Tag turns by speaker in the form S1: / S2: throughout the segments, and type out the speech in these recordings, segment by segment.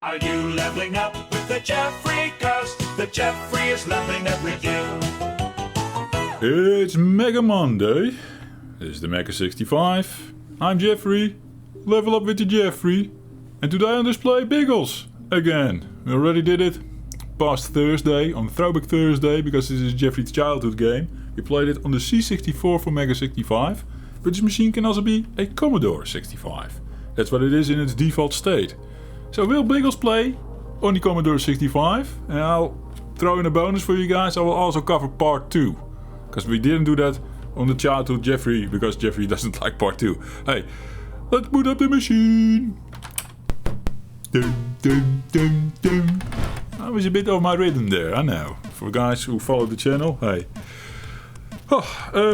S1: Are you leveling up with the Jeffrey? 'Cause the Jeffrey is leveling up with you.
S2: It's Mega Monday. This is the Mega 65. I'm Jeffrey. Level up with the Jeffrey. And today on display, Biggles. Again. We already did it past Thursday, on Throwback Thursday, because this is Jeffrey's childhood game. We played it on the C64 for Mega 65. But this machine can also be a Commodore 65. That's what it is in its default state. So will Biggles play on the Commodore 65? And I'll throw in a bonus for you guys. I will also cover part 2. Because we didn't do that on the childhood Jeffrey, because Jeffrey doesn't like part 2. Hey, let's boot up the machine. Dun, dun, dun, dun. I was a bit off my rhythm there, I know. For guys who follow the channel, hey.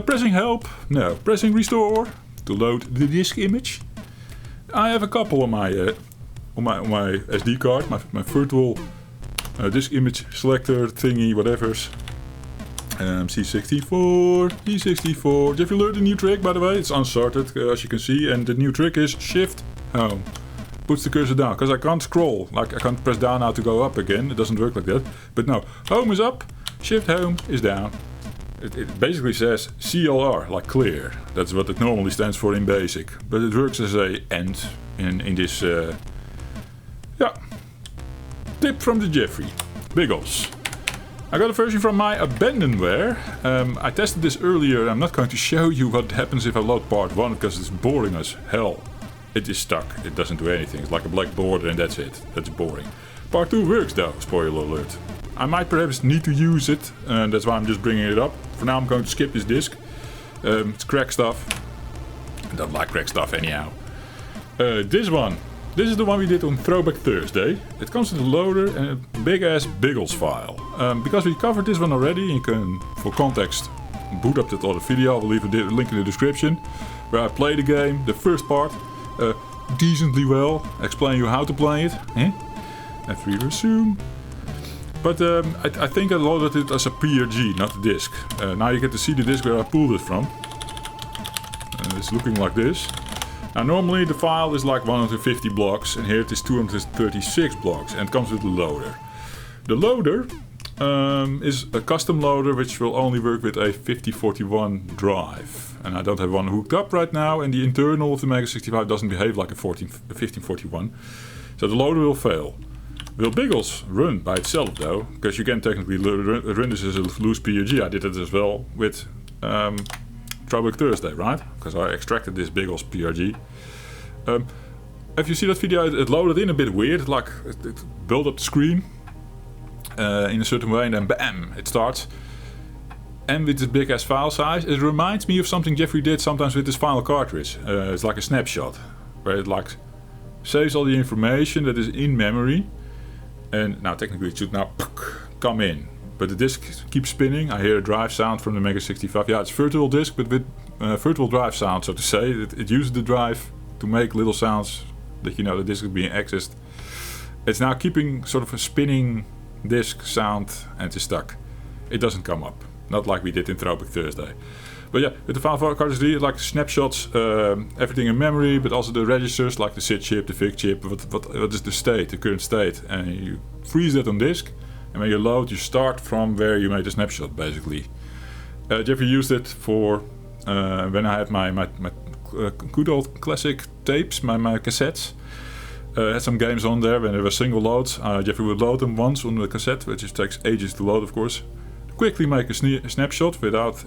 S2: Pressing help, no. Pressing restore to load the disk image. I have a couple on my SD card, my virtual disk image selector thingy, whatever's. C64. Jeffrey learned a new trick, by the way. It's unstarted, as you can see, and the new trick is Shift Home. Puts the cursor down, because I can't scroll. Like, I can't press down now to go up again. It doesn't work like that. But no, Home is up, Shift Home is down. It basically says CLR, like clear. That's what it normally stands for in BASIC. But it works as a end in this, tip from the Jeffrey. Biggles. I got a version from my abandonware. I tested this earlier. I'm not going to show you what happens if I load part 1, because it's boring as hell. It is stuck. It doesn't do anything. It's like a black border and that's it. That's boring. Part 2 works though, spoiler alert. I might perhaps need to use it, and that's why I'm just bringing it up. For now I'm going to skip this disc. It's crack stuff. I don't like crack stuff anyhow. This is the one we did on Throwback Thursday. It comes with a loader and a big ass Biggles file. Because we covered this one already, you can, for context, boot up that other video. I will leave a link in the description, where I play the game, the first part, decently well. Explain you how to play it. F3 resume. But I think I loaded it as a PRG, not a disc. Now you get to see the disc where I pulled it from. It's looking like this. Now normally the file is like 150 blocks, and here it is 236 blocks, and it comes with a loader. The loader is a custom loader which will only work with a 5041 drive. And I don't have one hooked up right now, and the internal of the Mega 65 doesn't behave like a 1541. So the loader will fail. Will Biggles run by itself though? Because you can technically run this as a loose PRG. I did it as well with Throwback Thursday, right? Because I extracted this Biggles PRG. If you see that video, it loaded in a bit weird. Like it built up the screen in a certain way, and then bam, it starts. And with this big ass file size, it reminds me of something Jeffrey did sometimes with this final cartridge. It's like a snapshot, where it like saves all the information that is in memory. And now technically it should now come in. But the disc keeps spinning. I hear a drive sound from the Mega 65. Yeah, it's virtual disc, but with virtual drive sound, so to say. It uses the drive to make little sounds that you know the disc is being accessed. It's now keeping sort of a spinning disc sound, and it's stuck. It doesn't come up. Not like we did in Throwback Thursday. But yeah, with the file cartridge, like snapshots, everything in memory, but also the registers, like the SID chip, the VIC chip, what is the state, the current state. And you freeze that on disk, and when you load, you start from where you made the snapshot, basically. Jeffrey used it for when I had my good old classic tapes, my cassettes. Had some games on there. When there were single loads, Jeffrey would load them once on the cassette, which just takes ages to load, of course. Quickly make a snapshot without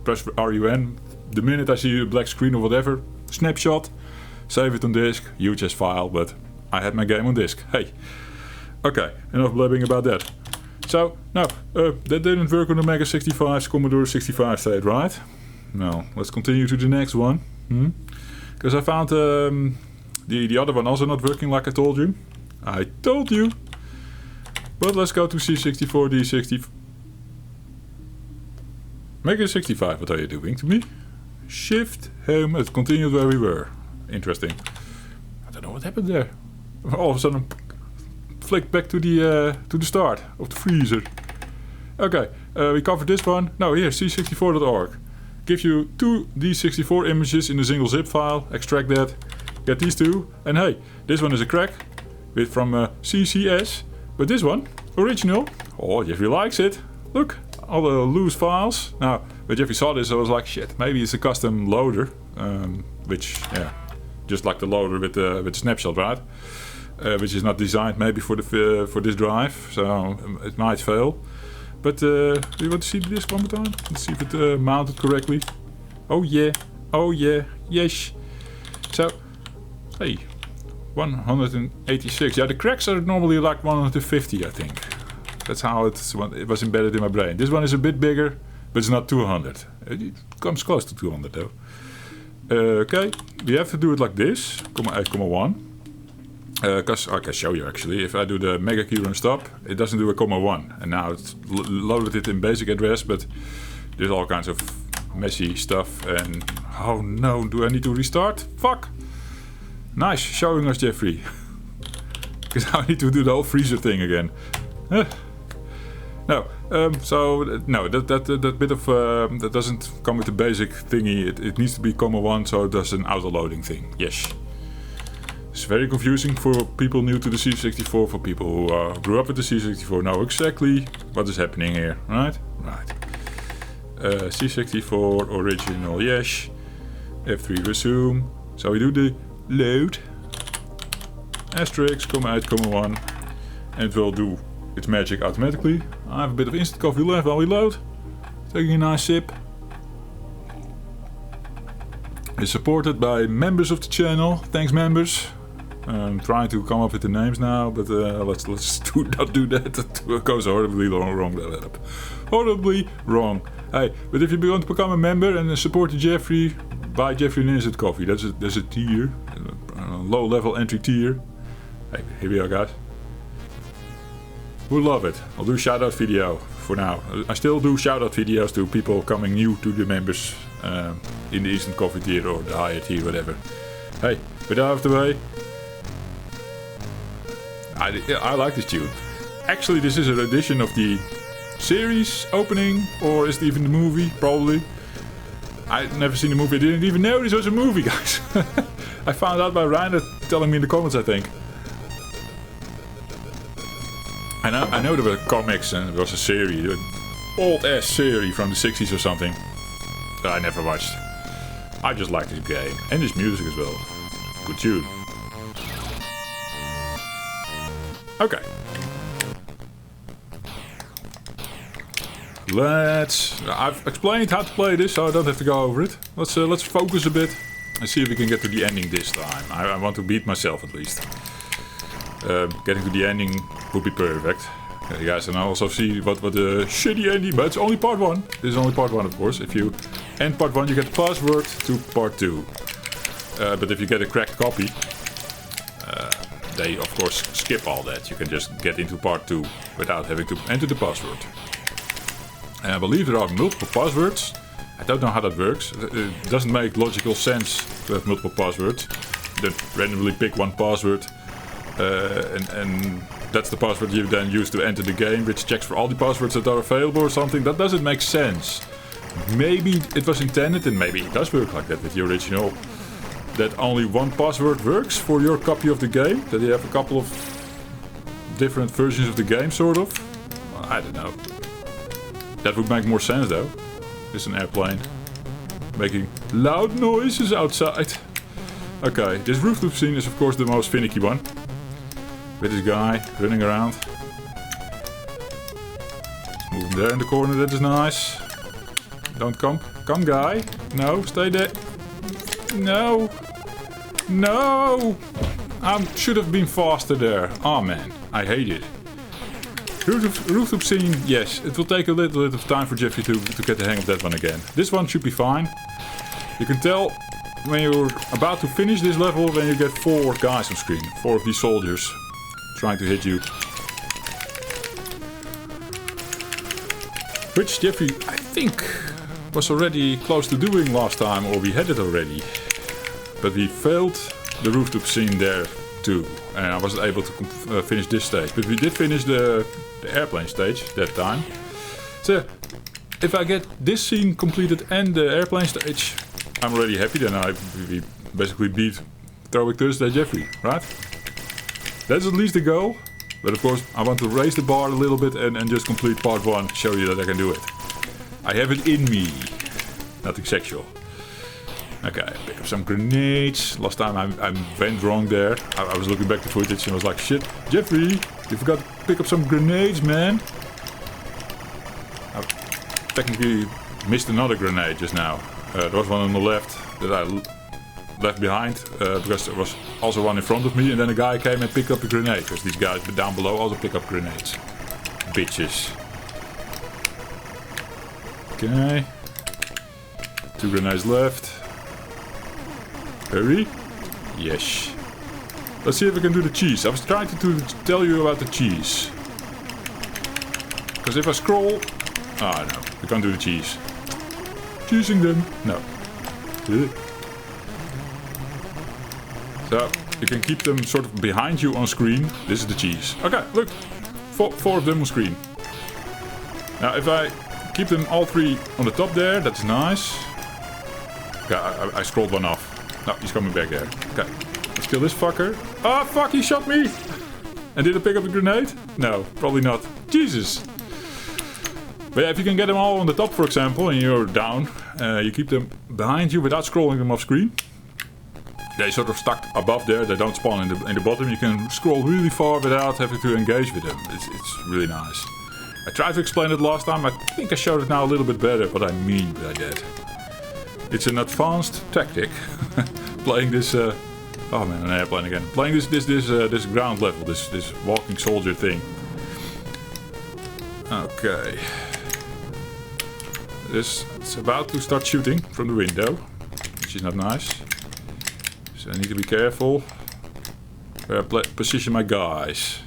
S2: press RUN. The minute I see a black screen or whatever, snapshot, save it on disk, huge as file, but I had my game on disk. Hey, okay, enough blabbing about that. So, now, that didn't work on the Mega 65's Commodore 65 state, right? Well, let's continue to the next one. Because I found the other one also not working like I told you. I told you! But let's go to C64, D65. Mega 65, what are you doing to me? Shift, Home, it continued where we were. Interesting. I don't know what happened there. All of a sudden, flicked back to the start of the freezer. Okay, we covered this one. No, here, c64.org. Gives you 2 D64 images in a single zip file. Extract that, get these two, and hey, this one is a crack. with from CCS. But this one, original. Oh, Jeffrey likes it. Look, all the loose files. Now, when Jeffrey saw this, I was like, shit, maybe it's a custom loader. Which, yeah, just like the loader with the snapshot, right? Which is not designed maybe for this drive, so it might fail. But do you want to see this one more time? Let's see if it mounted correctly. Oh yeah, oh yeah, yes. So, hey, 186. Yeah, the cracks are normally like 150, I think. That's how it was embedded in my brain. This one is a bit bigger, but it's not 200. It comes close to 200 though. Okay, we have to do it like this, 8,1. Because I can show you actually, if I do the mega key run stop, it doesn't do a ,1. And now it's loaded it in basic address, but there's all kinds of messy stuff. And oh no, do I need to restart? Fuck! Nice showing us, Jeffrey. Because now I need to do the whole freezer thing again. No, no, that bit of that doesn't come with the basic thingy. It needs to be ,1, so it does an auto loading thing. Yes. It's very confusing for people new to the C64, for people who grew up with the C64 know exactly what is happening here, right? Right. C64 original, yes. F3 resume. So we do the load. Asterisk, ,8, ,1. And it will do its magic automatically. I have a bit of instant coffee left while we load. Taking a nice sip. It's supported by members of the channel. Thanks, members. I'm trying to come up with the names now, but let's not do that. It goes horribly wrong. Horribly wrong. Hey, but if you want to become a member and support Jeffrey, buy Jeffrey an instant coffee. There's a tier, a low-level entry tier. Hey, here we are, guys. We'll love it. I'll do a shout-out video for now. I still do shout-out videos to people coming new to the members in the instant coffee tier or the higher tier, whatever. Hey, with that out of the way. I like this tune. Actually, this is an edition of the series opening, or is it even the movie? Probably. I've never seen the movie. I didn't even know this was a movie, guys. I found out by Reiner telling me in the comments, I think. I know there were comics and there was a series, an old-ass series from the 60s or something that I never watched. I just like this game and this music as well. Good tune. Okay. I've explained how to play this, so I don't have to go over it. Let's focus a bit and see if we can get to the ending this time. I want to beat myself at least. Getting to the ending would be perfect. You guys can also see what the shitty ending, but it's only part 1. This is only part 1, of course. If you end part 1, you get the password to part 2. But if you get a cracked copy, they of course skip all that. You can just get into part 2 without having to enter the password. And I believe there are multiple passwords. I don't know how that works. It doesn't make logical sense to have multiple passwords. Then randomly pick one password. And that's the password you then use to enter the game, which checks for all the passwords that are available or something. That doesn't make sense. Maybe it was intended, and maybe it does work like that with the original, that only one password works for your copy of the game. That you have a couple of different versions of the game, sort of. I don't know. That would make more sense though. It's an airplane making loud noises outside. Okay, this rooftop scene is of course the most finicky one. With this guy running around. Move him there in the corner, that is nice. Don't come. Come, guy. No, stay there. No. No! I should have been faster there. Oh man, I hate it. Rooftop scene, yes. It will take a little bit of time for Jeffrey to get the hang of that one again. This one should be fine. You can tell when you're about to finish this level when you get 4 guys on screen. 4 of these soldiers trying to hit you. Which Jeffrey, I think, was already close to doing last time, or we had it already. But we failed the rooftop scene there too, and I wasn't able to finish this stage. But we did finish the airplane stage that time. So, if I get this scene completed and the airplane stage, I'm already happy. Then we basically beat Throwback Thursday Jeffrey, right? That's at least the goal. But of course, I want to raise the bar a little bit and just complete part 1. Show you that I can do it. I have it in me. Nothing sexual. Okay, pick up some grenades. Last time I went wrong there. I was looking back to footage and was like, shit, Jeffrey, you forgot to pick up some grenades, man. I technically missed another grenade just now. There was one on the left that I left behind because there was also one in front of me, and then a guy came and picked up the grenade because these guys down below also pick up grenades. Bitches. Okay. 2 grenades left. Hurry. Yes. Let's see if we can do the cheese. I was trying to tell you about the cheese. Because if I scroll... Ah, no. We can't do the cheese. Cheesing them. No. So, you can keep them sort of behind you on screen. This is the cheese. Okay, look. 4 of them on screen. Now, if I keep them all 3 on the top there, that's nice. Okay, I scrolled one off. No, he's coming back there. Okay, let's kill this fucker. Oh, fuck, he shot me! And did I pick up the grenade? No, probably not. Jesus! But yeah, if you can get them all on the top, for example, and you're down, you keep them behind you without scrolling them off screen. They sort of stuck above there, they don't spawn in the bottom. You can scroll really far without having to engage with them. It's really nice. I tried to explain it last time. I think I showed it now a little bit better what I mean by that. It's an advanced tactic. Playing this... oh man, an airplane again. Playing this ground level, this walking soldier thing. Okay. It's about to start shooting from the window, which is not nice. So I need to be careful where I position my guys.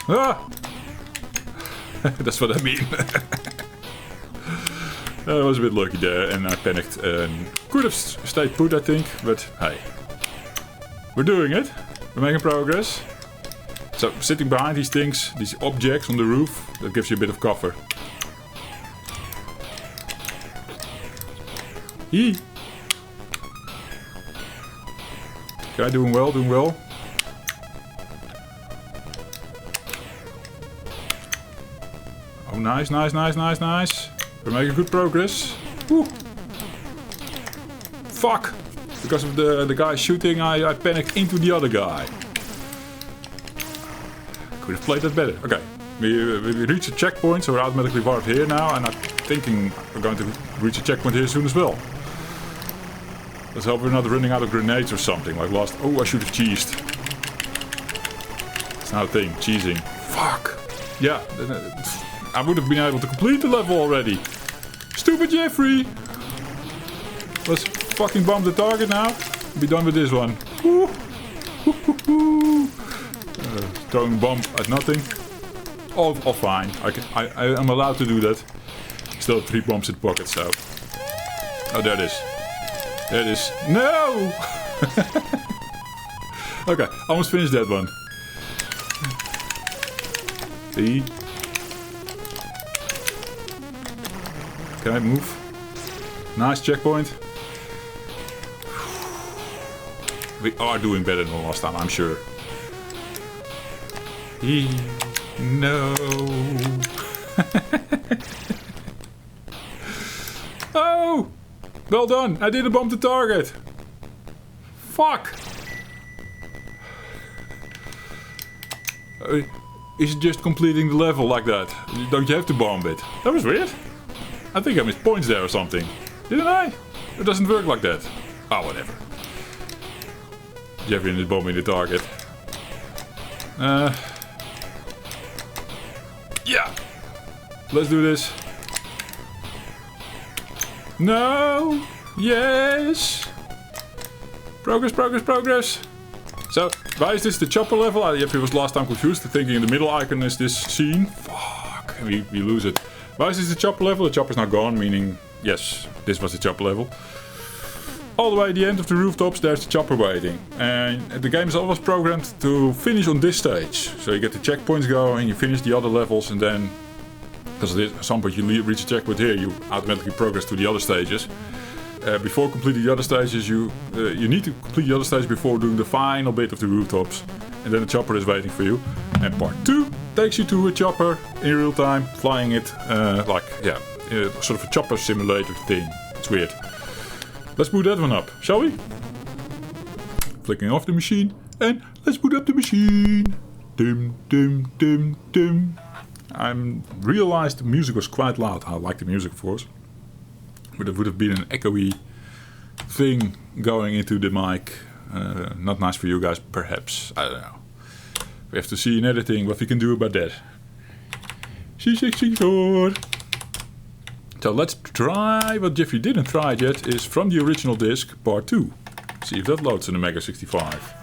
S2: Ah! That's what I mean. I was a bit lucky there and I panicked and could have stayed put, I think, but hey. We're doing it. We're making progress. So, sitting behind these things, these objects on the roof, that gives you a bit of cover. Eee! Okay, doing well, doing well. Oh, nice, nice, nice, nice, nice. We're making good progress. Woo. Fuck! Because of the guy shooting, I panicked into the other guy. Could have played that better. Okay, we reached a checkpoint, so we're automatically warped here now, and I'm thinking we're going to reach a checkpoint here soon as well. Let's hope we're not running out of grenades or something like last... Oh, I should have cheesed. It's not a thing, cheesing. Fuck! Yeah, I would have been able to complete the level already. Stupid Jeffrey! Let's fucking bomb the target now. Be done with this one. Woo. Throwing a bomb at nothing. All fine. I'm allowed to do that. Still 3 bombs in the pocket, so... Oh, there it is. There it is. No! Okay, almost finished that one. See? Can I move? Nice checkpoint. We are doing better than last time, I'm sure. No. Oh! Well done! I didn't bomb the target! Fuck! Is it just completing the level like that? Don't you have to bomb it? That was weird. I think I missed points there or something. Didn't I? It doesn't work like that. Oh, whatever. Jeffrey is bombing the target. Yeah! Let's do this. No! Yes! Progress, progress, progress! So, why is this the chopper level? Jeffrey was last time confused, thinking in the middle icon is this scene. Fuck, we lose it. Why is this the chopper level? The chopper's now gone, meaning, yes, this was the chopper level. All the way at the end of the rooftops, there's the chopper waiting. And the game is always programmed to finish on this stage. So you get the checkpoints going, you finish the other levels, and then Because at some point you reach a checkpoint here, you automatically progress to the other stages. Before completing the other stages, you need to complete the other stage before doing the final bit of the rooftops. And then the chopper is waiting for you. And part 2 takes you to a chopper in real time, flying it sort of a chopper simulator thing. It's weird. Let's boot that one up, shall we? Flicking off the machine, and let's boot up the machine. Dim, dim, dim, dim. I realized the music was quite loud. I like the music, of course. But it would have been an echoey thing going into the mic. Not nice for you guys, perhaps. I don't know. We have to see in editing what we can do about that. C64. So let's try what Jeffrey didn't try yet is from the original disc, part 2. See if that loads in the Mega 65.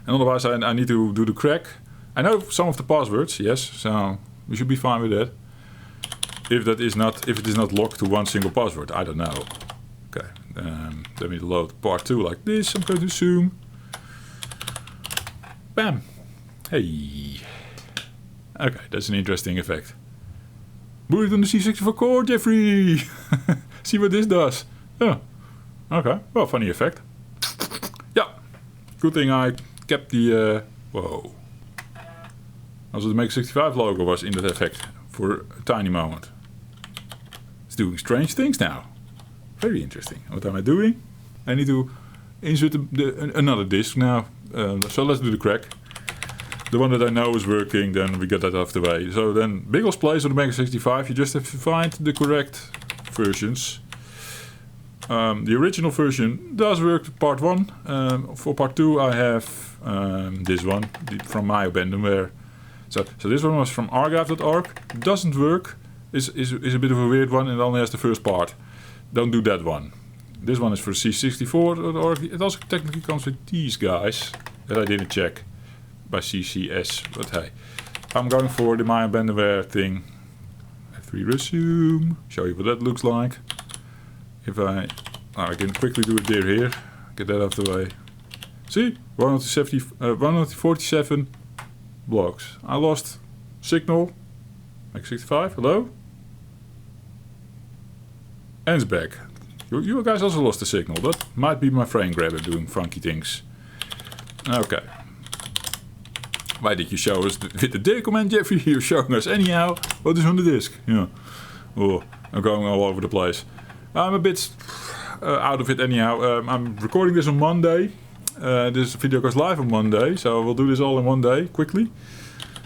S2: And otherwise I need to do the crack. I know some of the passwords, yes, so we should be fine with that. If it is not locked to one single password, I don't know. Okay, let me load part 2 like this. I'm going to zoom. Bam. Hey. Okay, that's an interesting effect. Boot it on the C64 core, Jeffrey! See what this does. Oh, okay. Well, funny effect. Yeah. Good thing I kept the... whoa. Also the Mega 65 logo was in that effect for a tiny moment. It's doing strange things now. Very interesting. What am I doing? I need to insert another disc now. So let's do the crack. The one that I know is working, then we get that out of the way. So then Biggles plays on the Mega 65. You just have to find the correct versions. The original version does work for part 1. For part 2 I have this one from my abandonware. So this one was from archive.org. Doesn't work. Is a bit of a weird one and only has the first part. Don't do that one. This one is for C64.org. It also technically comes with these guys that I didn't check by CCS. But hey, I'm going for the my abandonware thing. F3 resume. Show you what that looks like. If I can quickly do it here. Get that out of the way. See? 147 blocks. I lost signal. X65, hello? And it's back. You guys also lost the signal. That might be my frame grabber doing funky things. Okay. Why did you show us with the D command, Jeffrey? You're showing us anyhow what is on the disk. Yeah. Oh, I'm going all over the place. I'm a bit out of it anyhow. I'm recording this on Monday. This video goes live on Monday, so we'll do this all in one day, quickly.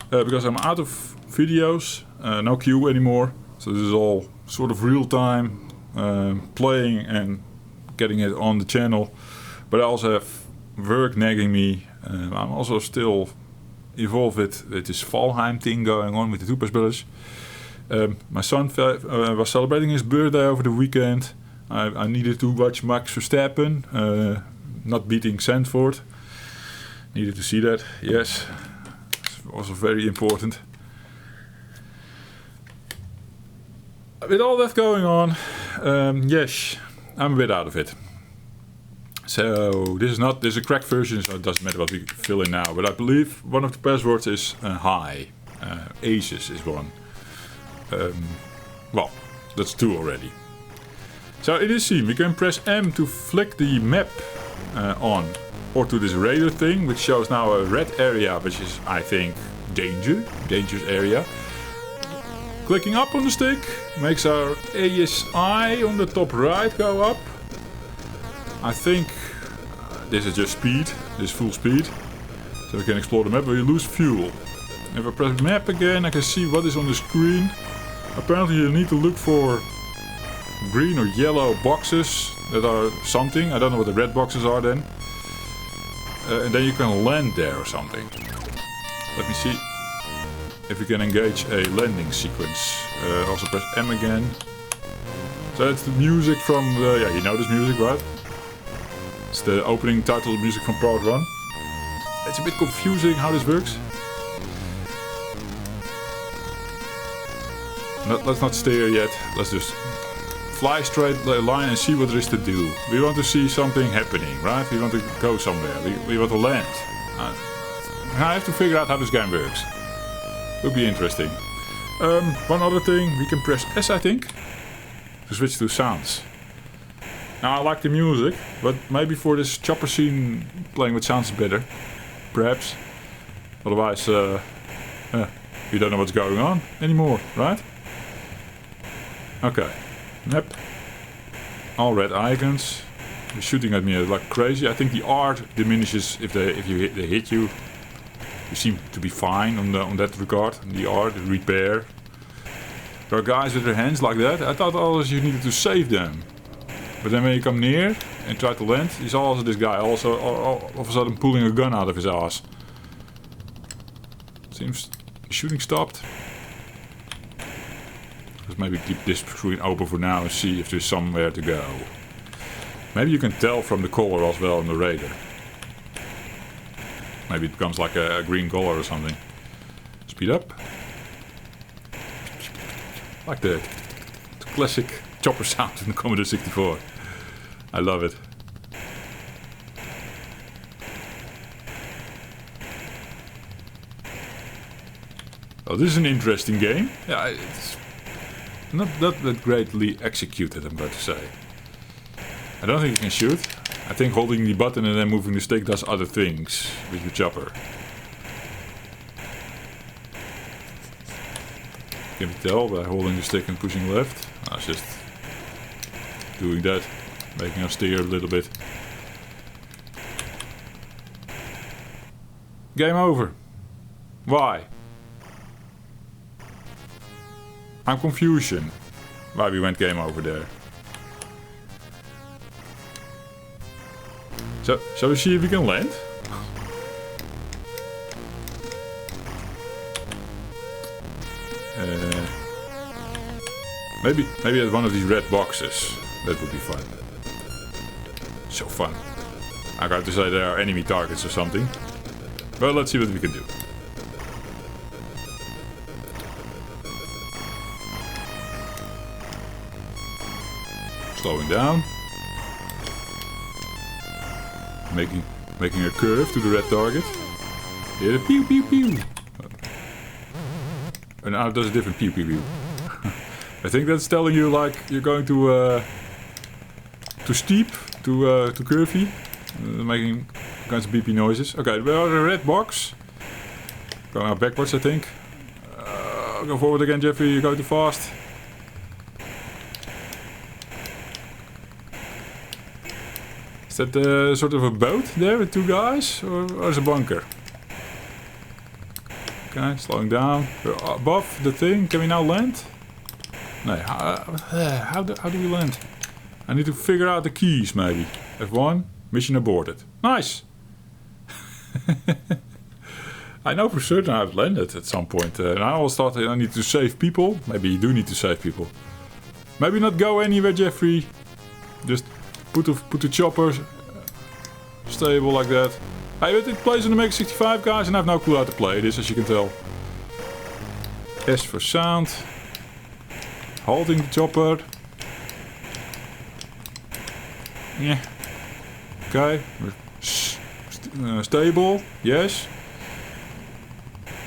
S2: Because I'm out of videos, no queue anymore. So this is all sort of real time playing and getting it on the channel. But I also have work nagging me. I'm also still involved with this Valheim thing going on with the toepasbellers. My son was celebrating his birthday over the weekend. I needed to watch Max Verstappen not beating Sandford. Needed to see that, yes. It's also very important. With all that going on, yes, I'm a bit out of it. So this is a cracked version, so it doesn't matter what we fill in now. But I believe one of the passwords is high. Aces is one. Well, that's 2 already. So in this scene we can press M to flick the map on. Or to this radar thing, which shows now a red area, which is, I think, dangerous area. Clicking up on the stick makes our ASI on the top right go up. I think this is just speed, this is full speed. So we can explore the map, but we lose fuel. If I press map again, I can see what is on the screen. Apparently you need to look for green or yellow boxes that are something. I don't know what the red boxes are then. And then you can land there or something. Let me see if we can engage a landing sequence. Also press M again. So that's the music from the... Yeah, you know this music, right? It's the opening title music from part 1. It's a bit confusing how this works. Let's not stay here yet. Let's just fly straight line and see what there is to do. We want to see something happening, right? We want to go somewhere. We want to land. I have to figure out how this game works. Will be interesting. One other thing, we can press S, I think, to switch to sounds. Now I like the music, but maybe for this chopper scene playing with sounds is better. Perhaps. Otherwise, you don't know what's going on anymore, right? Okay. Yep. All red icons. They're shooting at me like crazy. I think the R diminishes if they hit you. You seem to be fine on that regard. The R, the repair. There are guys with their hands like that. I thought always you needed to save them. But then when you come near and try to land, you saw also this guy also all of a sudden pulling a gun out of his ass. Seems the shooting stopped. Let's maybe keep this screen open for now and see if there's somewhere to go. Maybe you can tell from the color as well on the radar. Maybe it becomes like a green color or something. Speed up. Like the classic chopper sound in the Commodore 64. I love it. Oh, this is an interesting game. Yeah, it's not that greatly executed, I'm going to say. I don't think you can shoot. I think holding the button and then moving the stick does other things with the chopper. Can you tell by holding the stick and pushing left? I was just doing that, making us steer a little bit. Game over. Why? I'm confusion. Why we went game over there. So, shall we see if we can land? Maybe at one of these red boxes. That would be fun. So fun. I got to say there are enemy targets or something. Well, let's see what we can do. Slowing down. Making a curve to the red target. Here, pew pew pew. And now it does a different pew pew pew. I think that's telling you like you're going to steep, to curvy, making kinds of beepy noises. Okay, we are a red box. Going out backwards, I think. Go forward again, Jeffrey. You're going too fast. Is that sort of a boat there with two guys, or is it a bunker? Okay, slowing down. We're above the thing. Can we now land? No. How do we land? I need to figure out the keys, maybe. F1. Mission aborted. Nice. I know for certain I've landed at some point. And I always thought I need to save people. Maybe you do need to save people. Maybe not go anywhere, Jeffrey. Just put the chopper stable like that. Hey, but it plays on the C65, guys, and I have no clue how to play this, as you can tell. S for sound. Holding the chopper. Yeah. Okay. Stable. Yes.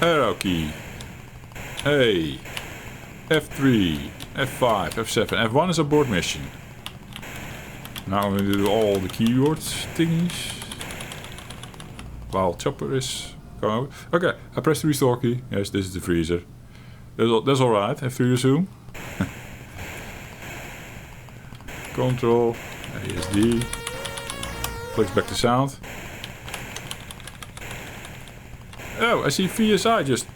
S2: Arrow key. Hey. F3. F5. F7. F1 is abort mission. Now I'm going to do all the keywords thingies. While chopper is going over. Okay, I press the restore key. Yes, this is the freezer. That's alright. F3 resume. Control. ASD. Clicks back to sound. Oh, I see VSI just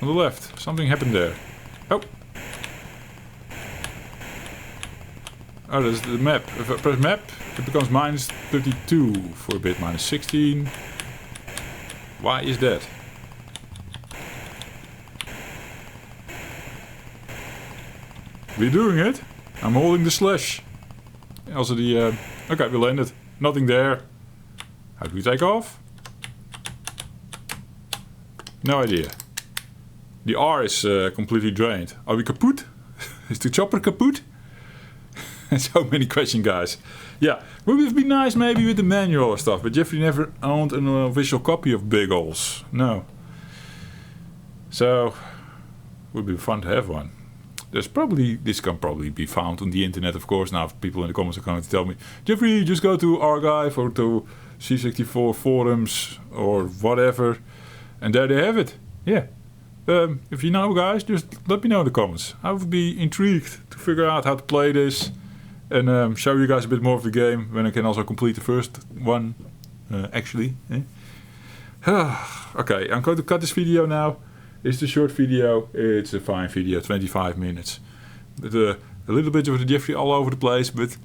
S2: on the left. Something happened there. Oh. Oh, that's the map. If I press map, it becomes minus 32 for a bit, minus 16. Why is that? We're doing it. I'm holding the slash. Also the... okay, we landed. Nothing there. How do we take off? No idea. The R is completely drained. Are we kaput? Is the chopper kaput? So many questions, guys. Yeah, would it be nice maybe with the manual or stuff, but Jeffrey never owned an official copy of Biggles. No. So, Would be fun to have one. This can probably be found on the internet, of course. Now, people in the comments are going to tell me, Jeffrey, just go to Archive or to C64 forums or whatever, and there they have it. Yeah. If you know, guys, just let me know in the comments. I would be intrigued to figure out how to play this and show you guys a bit more of the game when I can also complete the first one, actually. Okay, I'm going to cut this video now. It's a short video. It's a fine video, 25 minutes. With a little bit of the Jeffrey all over the place, but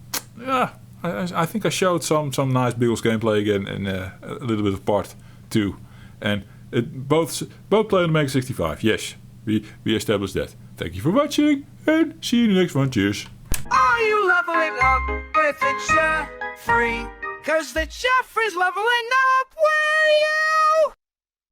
S2: yeah, I think I showed some nice Biggles gameplay again and a little bit of part 2. And both play on the Mega 65. Yes, we established that. Thank you for watching and see you in the next one. Cheers.
S3: Are you leveling up with the Jeffrey? 'Cause the Jeffrey's leveling up where you